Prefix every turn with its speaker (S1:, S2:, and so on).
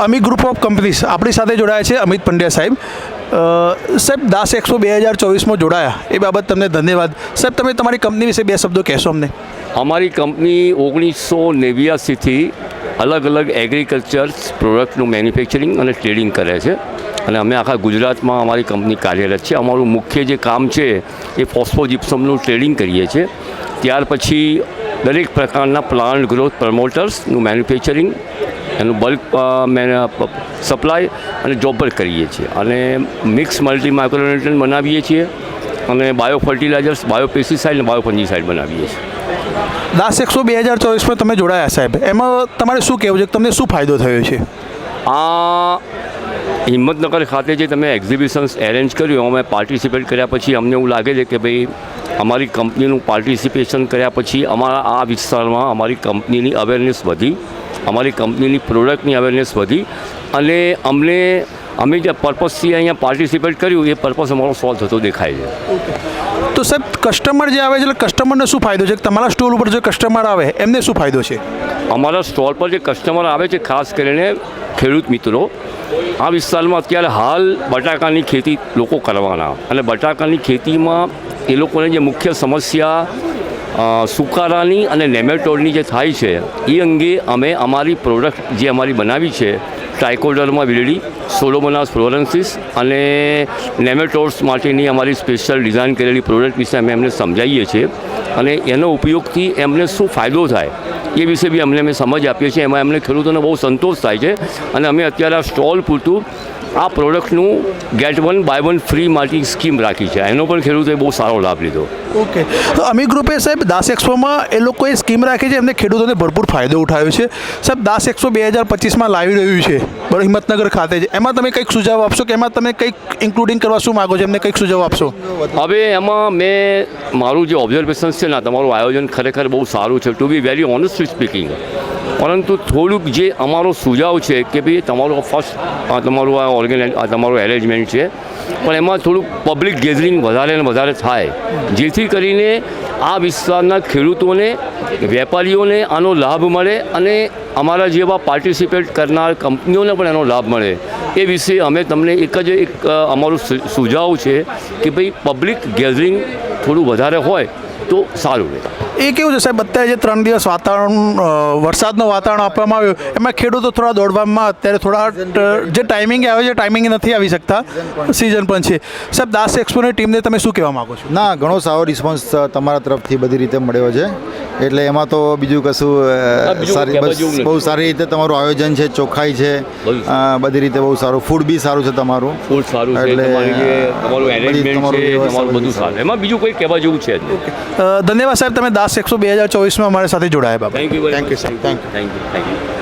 S1: Ami group of companies આપણી સાથે જોડાયા છે અમિત પંડ્યા સાહેબ. સાહેબ દાસ એક્સપો 2024માં જોડાયા એ બાબત તમને ધન્યવાદ. સાહેબ તમે તમારી કંપની વિશે બે શબ્દો કહેશો અમને?
S2: અમારી કંપની 1989થી અલગ અલગ એગ્રીકલ્ચર પ્રોડક્ટનું મેન્યુફેક્ચરિંગ અને ટ્રેડિંગ કરે છે અને અમે આખા ગુજરાતમાં અમારી કંપની કાર્યરત છે. અમારું મુખ્ય જે કામ છે એ ફોસ્ફોજિપ્સમનું ટ્રેડિંગ કરીએ છીએ. ત્યાર પછી દરેક પ્રકારના પ્લાન્ટ ગ્રોથ પ્રમોટર્સનું મેન્યુફેક્ચરિંગ, એનું બલ્ક સપ્લાય અને જોબ પર કરીએ છીએ અને મિક્સ મલ્ટી માઇક્રોન્યુટ્રન્ટ બનાવીએ છીએ અને બાયો ફર્ટિલાઇઝર્સ, બાયો પેસ્ટિસાઇડ અને બાયો ફંજીસાઇડ બનાવીએ છીએ.
S1: દાસ એક્સપો 2024માં તમે જોડાયા સાહેબ, એમાં તમારે શું કહેવું છે, તમને શું ફાયદો થયો છે?
S2: આ હિંમતનગર ખાતે જે તમે એક્ઝિબિશન્સ એરેન્જ કર્યું અમે પાર્ટિસિપેટ કર્યા પછી અમને એવું લાગે છે કે ભાઈ અમારી કંપનીનું પાર્ટિસિપેશન કર્યા પછી અમારા આ વિસ્તારમાં અમારી કંપનીની અવેરનેસ વધી, અમારી કંપનીની પ્રોડક્ટની અવેરનેસ વધી અને અમે જે પર્પઝથી અહીંયા પાર્ટિસિપેટ કર્યું એ પર્પઝ અમારો સોલ્વ થતો દેખાય છે.
S1: તો સાહેબ કસ્ટમર જે આવે છે એટલે કસ્ટમરને શું ફાયદો છે? તમારા સ્ટોલ ઉપર જે કસ્ટમર આવે એમને શું ફાયદો છે?
S2: અમારા સ્ટોલ પર જે કસ્ટમર આવે છે ખાસ કરીને ખેડૂત મિત્રો, આ વિસ્તારમાં અત્યારે હાલ બટાકાની ખેતી લોકો કરવાના અને બટાકાની ખેતીમાં એ લોકોને જે મુખ્ય સમસ્યા સુકારાની અને નેમેટોડની જે થાય છે એ અંગે અમે અમારી પ્રોડક્ટ જે અમારી બનાવી છે ટ્રાઇકોડર્મા વિરિડી, સોલોમોનાસ ફ્લોરેન્સિસ અને નેમેટોડ્સ માટેની અમારી સ્પેશિયલ ડિઝાઇન કરેલી પ્રોડક્ટ વિશે અમે એમને સમજાવીએ છીએ અને એનો ઉપયોગથી એમને શું ફાયદો થાય એ વિશે બી અમે સમજ આપીએ છીએ. એમાં એમને ખેડૂતોને બહુ સંતોષ થાય છે અને અમે અત્યારે આ સ્ટોલ પૂરતું આ પ્રોડક્ટનું ગેટ 1 બાય 1 ફ્રી માટેની સ્કીમ રાખી છે. એનો પણ ખેડૂતોએ બહુ સારો લાભ લીધો.
S1: ઓકે, તો અમી ગ્રુપે સાહેબ દાસ એક્સપોમાં એ લોકોએ સ્કીમ રાખી છે, એમને ખેડૂતોને ભરપૂર ફાયદો ઉઠાવ્યો છે. સાહેબ દાસ એક્સપો 2025માં લાવી રહ્યું છે બરાબર, હિંમતનગર ખાતે છે, એમાં તમે કંઈક સુઝાવ આપશો કે એમાં તમે કંઈક ઇન્ક્લુડિંગ કરવા શું માગો છો, એમને કંઈક સુઝાવ આપશો?
S2: હવે એમાં મારું જે ઓબ્ઝર્વેશન છે ને, તમારું આયોજન ખરેખર બહુ સારું છે, to be very honestly speaking. પરંતુ થોડુંક જે અમારો સુઝાવ છે કે ભાઈ તમારું તમારું તમારું એરેન્જમેન્ટ છે પણ એમાં થોડુંક પબ્લિક ગેધરિંગ વધારે ને વધારે થાય જેથી કરીને આ વિસ્તારના ખેડૂતોને, વેપારીઓને આનો લાભ મળે અને અમારા જેવા પાર્ટિસિપેટ કરનાર કંપનીઓને પણ એનો લાભ મળે. એ વિશે અમે તમને એક અમારું સુઝાવ છે કે ભાઈ પબ્લિક ગેધરિંગ થોડું વધારે હોય તો સારું રહે.
S1: એ કેવું છે સાહેબ, અત્યારે જે 3 દિવસ વરસાદનું વાતાવરણ આપવામાં આવ્યું એમાં ખેડૂતો થોડા દોડવામાં અત્યારે થોડા જે ટાઈમિંગ આવે છે ટાઈમિંગ નથી આવી શકતા, સિઝન પણ છે. સાહેબ દાસ એક્સપોની ટીમને તમે શું કહેવા માગો છો?
S3: ના, ઘણો સારો રિસ્પોન્સ તમારા તરફથી બધી રીતે મળ્યો છે, એટલે એમાં તો બીજું કશું બહુ સારી રીતે તમારું આયોજન છે, ચોખ્ખાઈ છે, બધી રીતે બહુ સારું, ફૂડ બી સારું છે તમારું,
S2: ફૂડ સારું છે, તમારું એરેન્જમેન્ટ છે, તમારું બધું સારું, એમાં બીજું કોઈ કહેવા જેવું છે.
S1: ધન્યવાદ સાહેબ, તમે દાસ એક્સપો 2024માં અમારી સાથે જોડાયા બાબા.
S2: થેન્ક યુ સાહેબ, થેન્ક યુ.